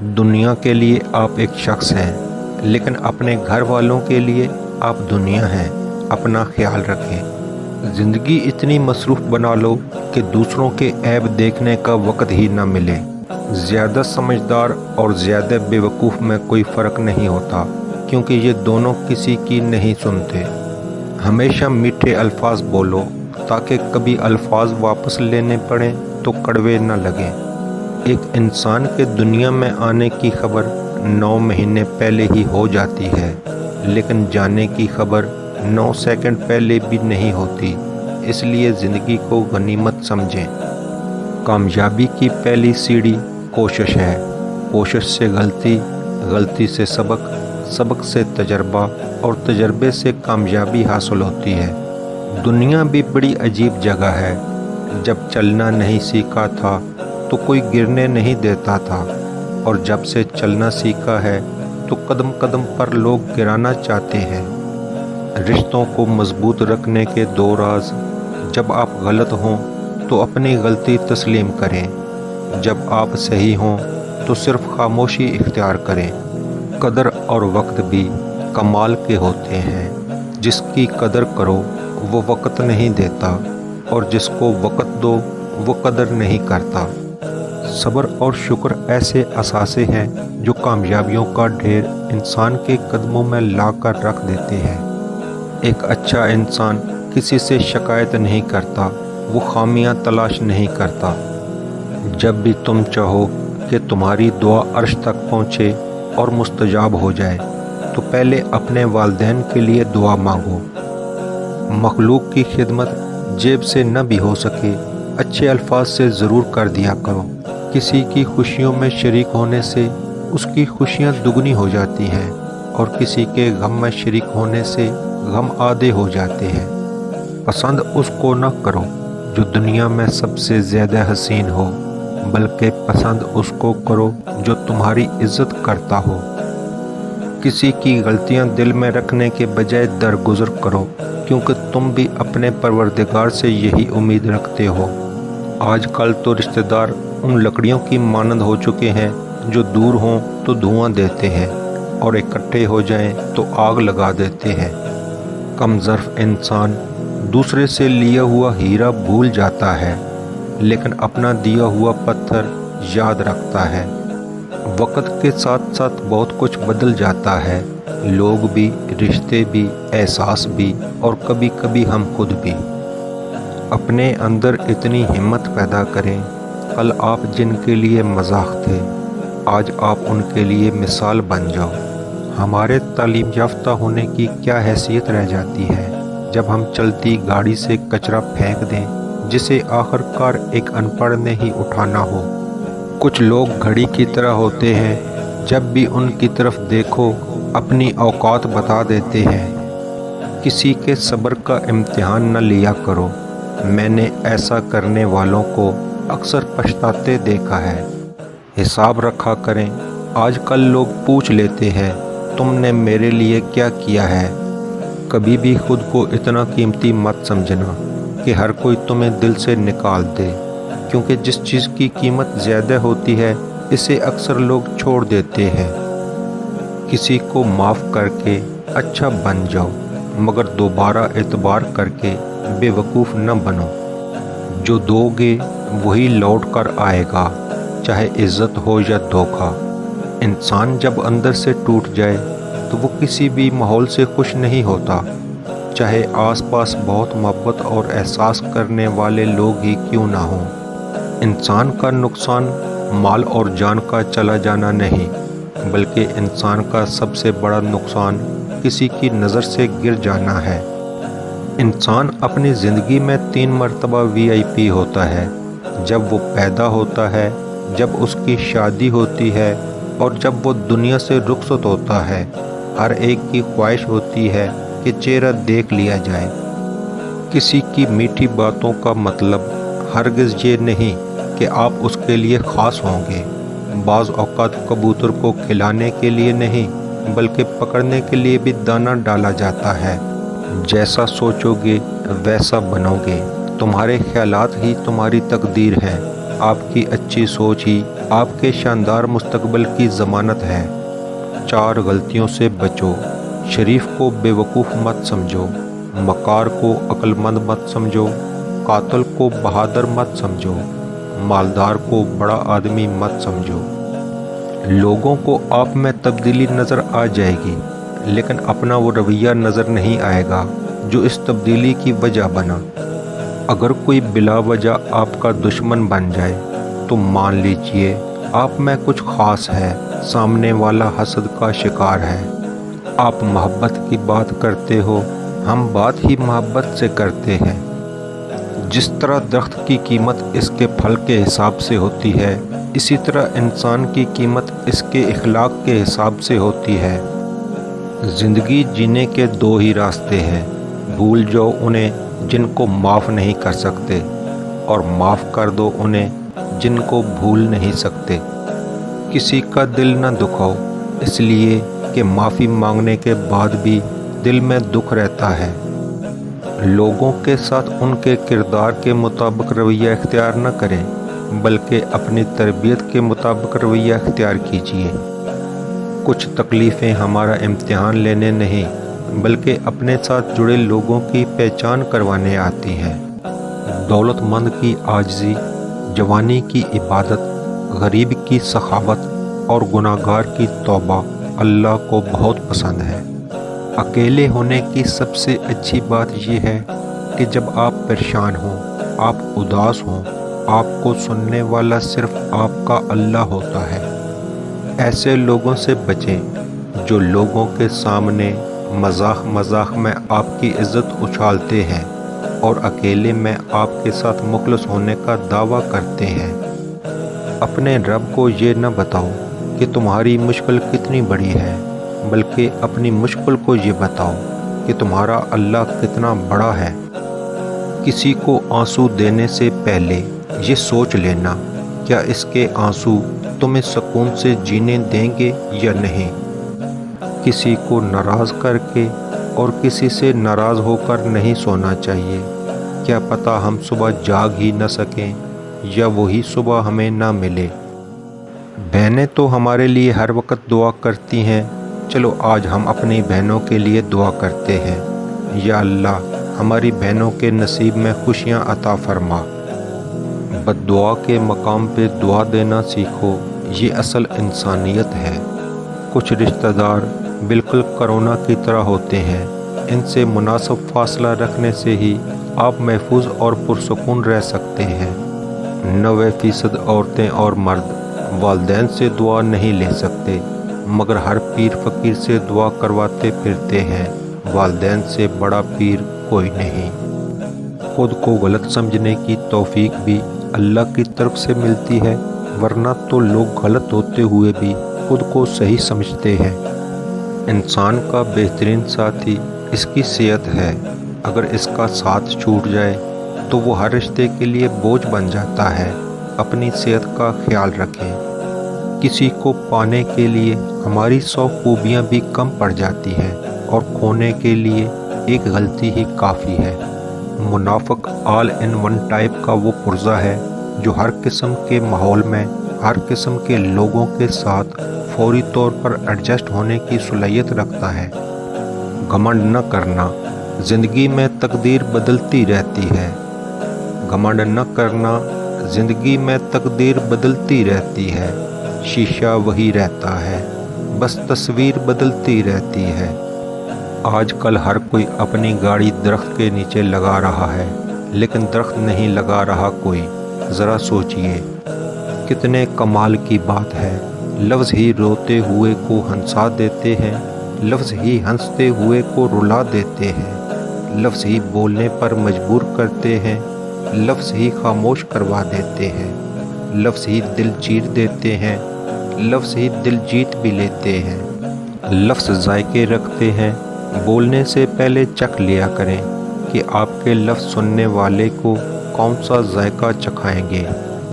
دنیا کے لیے آپ ایک شخص ہیں، لیکن اپنے گھر والوں کے لیے آپ دنیا ہیں۔ اپنا خیال رکھیں۔ زندگی اتنی مصروف بنا لو کہ دوسروں کے عیب دیکھنے کا وقت ہی نہ ملے۔ زیادہ سمجھدار اور زیادہ بے وقوف میں کوئی فرق نہیں ہوتا، کیونکہ یہ دونوں کسی کی نہیں سنتے۔ ہمیشہ میٹھے الفاظ بولو تاکہ کبھی الفاظ واپس لینے پڑیں تو کڑوے نہ لگیں۔ ایک انسان کے دنیا میں آنے کی خبر 9 مہینے پہلے ہی ہو جاتی ہے، لیکن جانے کی خبر 9 سیکنڈ پہلے بھی نہیں ہوتی۔ اس لیے زندگی کو غنیمت سمجھیں۔ کامیابی کی پہلی سیڑھی کوشش ہے۔ کوشش سے غلطی، غلطی سے سبق، سبق سے تجربہ اور تجربے سے کامیابی حاصل ہوتی ہے۔ دنیا بھی بڑی عجیب جگہ ہے۔ جب چلنا نہیں سیکھا تھا تو کوئی گرنے نہیں دیتا تھا، اور جب سے چلنا سیکھا ہے تو قدم قدم پر لوگ گرانا چاہتے ہیں۔ رشتوں کو مضبوط رکھنے کے 2 راز: جب آپ غلط ہوں تو اپنی غلطی تسلیم کریں، جب آپ صحیح ہوں تو صرف خاموشی اختیار کریں۔ قدر اور وقت بھی کمال کے ہوتے ہیں۔ جس کی قدر کرو وہ وقت نہیں دیتا، اور جس کو وقت دو وہ قدر نہیں کرتا۔ صبر اور شکر ایسے اثاثے ہیں جو کامیابیوں کا ڈھیر انسان کے قدموں میں لا کر رکھ دیتے ہیں۔ ایک اچھا انسان کسی سے شکایت نہیں کرتا، وہ خامیاں تلاش نہیں کرتا۔ جب بھی تم چاہو کہ تمہاری دعا عرش تک پہنچے اور مستجاب ہو جائے تو پہلے اپنے والدین کے لیے دعا مانگو۔ مخلوق کی خدمت جیب سے نہ بھی ہو سکے، اچھے الفاظ سے ضرور کر دیا کرو۔ کسی کی خوشیوں میں شریک ہونے سے اس کی خوشیاں دگنی ہو جاتی ہیں، اور کسی کے غم میں شریک ہونے سے غم آدھے ہو جاتے ہیں۔ پسند اس کو نہ کرو جو دنیا میں سب سے زیادہ حسین ہو، بلکہ پسند اس کو کرو جو تمہاری عزت کرتا ہو۔ کسی کی غلطیاں دل میں رکھنے کے بجائے درگزر کرو، کیونکہ تم بھی اپنے پروردگار سے یہی امید رکھتے ہو۔ آج کل تو رشتہ دار ان لکڑیوں کی مانند ہو چکے ہیں جو دور ہوں تو دھواں دیتے ہیں، اور اکٹھے ہو جائیں تو آگ لگا دیتے ہیں۔ کم ظرف انسان دوسرے سے لیا ہوا ہیرا بھول جاتا ہے، لیکن اپنا دیا ہوا پتھر یاد رکھتا ہے۔ وقت کے ساتھ ساتھ بہت کچھ بدل جاتا ہے، لوگ بھی، رشتے بھی، احساس بھی، اور کبھی کبھی ہم خود بھی۔ اپنے اندر اتنی ہمت پیدا کریں، کل آپ جن کے لیے مذاق تھے، آج آپ ان کے لیے مثال بن جاؤ۔ ہمارے تعلیم یافتہ ہونے کی کیا حیثیت رہ جاتی ہے جب ہم چلتی گاڑی سے کچرا پھینک دیں جسے آخر کار ایک ان پڑھ نے ہی اٹھانا ہو۔ کچھ لوگ گھڑی کی طرح ہوتے ہیں، جب بھی ان کی طرف دیکھو اپنی اوقات بتا دیتے ہیں۔ کسی کے صبر کا امتحان نہ لیا کرو۔ میں نے ایسا کرنے والوں کو اکثر پچھتاتے دیکھا ہے۔ حساب رکھا کریں۔ آج کل لوگ پوچھ لیتے ہیں تم نے میرے لیے کیا کیا ہے۔ کبھی بھی خود کو اتنا قیمتی مت سمجھنا کہ ہر کوئی تمہیں دل سے نکال دے، کیونکہ جس چیز کی قیمت زیادہ ہوتی ہے اسے اکثر لوگ چھوڑ دیتے ہیں۔ کسی کو معاف کر کے اچھا بن جاؤ، مگر دوبارہ اعتبار کر کے بے وقوف نہ بنو۔ جو دو گے وہی لوٹ کر آئے گا، چاہے عزت ہو یا دھوکہ۔ انسان جب اندر سے ٹوٹ جائے تو وہ کسی بھی ماحول سے خوش نہیں ہوتا، چاہے آس پاس بہت محبت اور احساس کرنے والے لوگ ہی کیوں نہ ہوں۔ انسان کا نقصان مال اور جان کا چلا جانا نہیں، بلکہ انسان کا سب سے بڑا نقصان کسی کی نظر سے گر جانا ہے۔ انسان اپنی زندگی میں 3 مرتبہ VIP ہوتا ہے: جب وہ پیدا ہوتا ہے، جب اس کی شادی ہوتی ہے، اور جب وہ دنیا سے رخصت ہوتا ہے۔ ہر ایک کی خواہش ہوتی ہے کہ چہرہ دیکھ لیا جائے۔ کسی کی میٹھی باتوں کا مطلب ہرگز یہ نہیں کہ آپ اس کے لیے خاص ہوں گے۔ بعض اوقات کبوتر کو کھلانے کے لیے نہیں بلکہ پکڑنے کے لیے بھی دانہ ڈالا جاتا ہے۔ جیسا سوچو گے ویسا بنو گے۔ تمہارے خیالات ہی تمہاری تقدیر ہے۔ آپ کی اچھی سوچ ہی آپ کے شاندار مستقبل کی ضمانت ہے۔ 4 غلطیوں سے بچو۔ شریف کو بے وقوف مت سمجھو، مکار کو عقل مند مت سمجھو، قاتل کو بہادر مت سمجھو، مالدار کو بڑا آدمی مت سمجھو۔ لوگوں کو آپ میں تبدیلی نظر آ جائے گی، لیکن اپنا وہ رویہ نظر نہیں آئے گا جو اس تبدیلی کی وجہ بنا۔ اگر کوئی بلا وجہ آپ کا دشمن بن جائے تو مان لیجئے آپ میں کچھ خاص ہے، سامنے والا حسد کا شکار ہے۔ آپ محبت کی بات کرتے ہو، ہم بات ہی محبت سے کرتے ہیں۔ جس طرح درخت کی قیمت اس کے پھل کے حساب سے ہوتی ہے، اسی طرح انسان کی قیمت اس کے اخلاق کے حساب سے ہوتی ہے۔ زندگی جینے کے 2 ہی راستے ہیں، بھول جاؤ انہیں جن کو معاف نہیں کر سکتے، اور معاف کر دو انہیں جن کو بھول نہیں سکتے۔ کسی کا دل نہ دکھاؤ، اس لیے کہ معافی مانگنے کے بعد بھی دل میں دکھ رہتا ہے۔ لوگوں کے ساتھ ان کے کردار کے مطابق رویہ اختیار نہ کریں، بلکہ اپنی تربیت کے مطابق رویہ اختیار کیجیے۔ کچھ تکلیفیں ہمارا امتحان لینے نہیں، بلکہ اپنے ساتھ جڑے لوگوں کی پہچان کروانے آتی ہیں۔ دولت مند کی عاجزی، جوانی کی عبادت، غریب کی سخاوت اور گناہگار کی توبہ اللہ کو بہت پسند ہے۔ اکیلے ہونے کی سب سے اچھی بات یہ ہے کہ جب آپ پریشان ہوں، آپ اداس ہوں، آپ کو سننے والا صرف آپ کا اللہ ہوتا ہے۔ ایسے لوگوں سے بچیں جو لوگوں کے سامنے مذاق مذاق میں آپ کی عزت اچھالتے ہیں اور اکیلے میں آپ کے ساتھ مخلص ہونے کا دعویٰ کرتے ہیں۔ اپنے رب کو یہ نہ بتاؤ کہ تمہاری مشکل کتنی بڑی ہے، بلکہ اپنی مشکل کو یہ بتاؤ کہ تمہارا اللہ کتنا بڑا ہے۔ کسی کو آنسو دینے سے پہلے یہ سوچ لینا، کیا اس کے آنسو تمہیں سکون سے جینے دیں گے یا نہیں۔ کسی کو ناراض کر کے اور کسی سے ناراض ہو کر نہیں سونا چاہیے، کیا پتہ ہم صبح جاگ ہی نہ سکیں یا وہی صبح ہمیں نہ ملے۔ بہنیں تو ہمارے لیے ہر وقت دعا کرتی ہیں، چلو آج ہم اپنی بہنوں کے لیے دعا کرتے ہیں۔ یا اللہ، ہماری بہنوں کے نصیب میں خوشیاں عطا فرما۔ بد دعا کے مقام پہ دعا دینا سیکھو، یہ اصل انسانیت ہے۔ کچھ رشتہ دار بالکل کرونا کی طرح ہوتے ہیں، ان سے مناسب فاصلہ رکھنے سے ہی آپ محفوظ اور پرسکون رہ سکتے ہیں۔ 90% عورتیں اور مرد والدین سے دعا نہیں لے سکتے، مگر ہر پیر فقیر سے دعا کرواتے پھرتے ہیں۔ والدین سے بڑا پیر کوئی نہیں۔ خود کو غلط سمجھنے کی توفیق بھی اللہ کی طرف سے ملتی ہے، ورنہ تو لوگ غلط ہوتے ہوئے بھی خود کو صحیح سمجھتے ہیں۔ انسان کا بہترین ساتھی اس کی صحت ہے، اگر اس کا ساتھ چھوٹ جائے تو وہ ہر رشتے کے لیے بوجھ بن جاتا ہے۔ اپنی صحت کا خیال رکھیں۔ کسی کو پانے کے لیے ہماری 100 خوبیاں بھی کم پڑ جاتی ہیں، اور کھونے کے لیے ایک غلطی ہی کافی ہے۔ منافق آل ان ون ٹائپ کا وہ پرزہ ہے جو ہر قسم کے ماحول میں ہر قسم کے لوگوں کے ساتھ فوری طور پر ایڈجسٹ ہونے کی صلاحیت رکھتا ہے۔ گھمنڈ نہ کرنا، زندگی میں تقدیر بدلتی رہتی ہے۔ گھمنڈ نہ کرنا، زندگی میں تقدیر بدلتی رہتی ہے۔ شیشہ وہی رہتا ہے، بس تصویر بدلتی رہتی ہے۔ آج کل ہر کوئی اپنی گاڑی درخت کے نیچے لگا رہا ہے، لیکن درخت نہیں لگا رہا کوئی۔ ذرا سوچئے، کتنے کمال کی بات ہے۔ لفظ ہی روتے ہوئے کو ہنسا دیتے ہیں، لفظ ہی ہنستے ہوئے کو رلا دیتے ہیں، لفظ ہی بولنے پر مجبور کرتے ہیں، لفظ ہی خاموش کروا دیتے ہیں، لفظ ہی دل چیر دیتے ہیں، لفظ ہی دل جیت بھی لیتے ہیں۔ لفظ ذائقے رکھتے ہیں، بولنے سے پہلے چکھ لیا کریں کہ آپ کے لفظ سننے والے کو کون سا ذائقہ چکھائیں گے۔